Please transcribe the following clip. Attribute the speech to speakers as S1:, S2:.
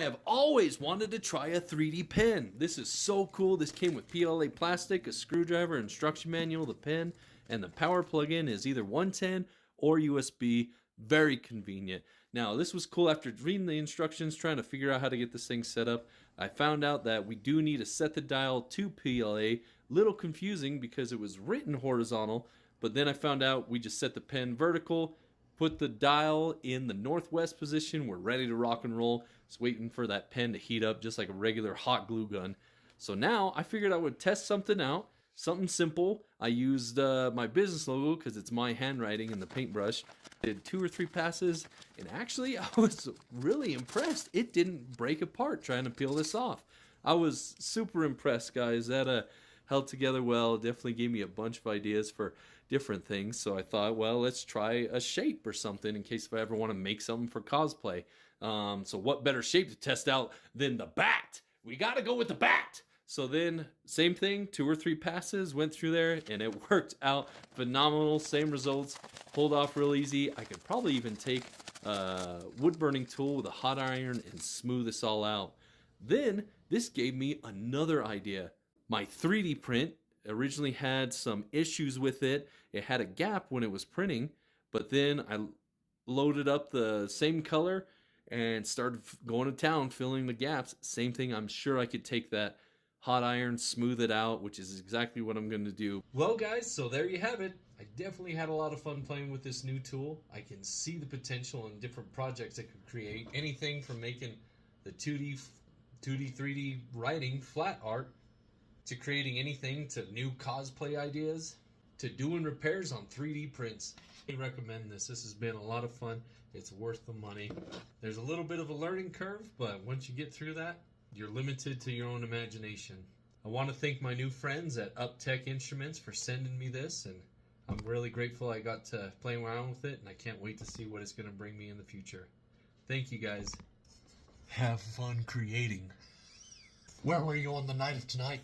S1: I have always wanted to try a 3D pen. This is so cool. This came with PLA plastic, a screwdriver, instruction manual, the pen, and the power plug-in is either 110 or USB. Very convenient. Now, this was cool after reading the instructions, trying to figure out how to get this thing set up. I found out that we do need to set the dial to PLA. Little confusing because it was written horizontal, but then I found out we just set the pen vertical, put the dial in the northwest position. We're ready to rock and roll. Just waiting for that pen to heat up just like a regular hot glue gun. So now I figured I would test something out. Something simple. I used my business logo because it's my handwriting in the paintbrush. Did 2 or 3 passes, and actually I was really impressed. It didn't break apart trying to peel this off. I was super impressed, guys. That held together well. Definitely gave me a bunch of ideas for different things. So I thought, well, let's try a shape or something in case if I ever want to make something for cosplay. So what better shape to test out than the bat? We got to go with the bat. So then, same thing, 2 or 3 passes, went through there, and it worked out phenomenal. Same results, pulled off real easy. I could probably even take a wood burning tool with a hot iron and smooth this all out. Then, this gave me another idea. My 3D print originally had some issues with it. It had a gap when it was printing, but then I loaded up the same color and started going to town filling the gaps. Same thing, I'm sure I could take that hot iron, smooth it out, which is exactly what I'm going to do. Well, guys, so there you have it. I definitely had a lot of fun playing with this new tool. I can see the potential in different projects it could create. Anything from making the 2D, 3D writing, flat art, to creating anything, to new cosplay ideas, to doing repairs on 3D prints. I recommend this. This has been a lot of fun. It's worth the money. There's a little bit of a learning curve, but once you get through that, you're limited to your own imagination. I want to thank my new friends at UpTech Instruments for sending me this, and I'm really grateful I got to play around with it, and I can't wait to see what it's going to bring me in the future. Thank you, guys.
S2: Have fun creating. Where were you on the night of tonight?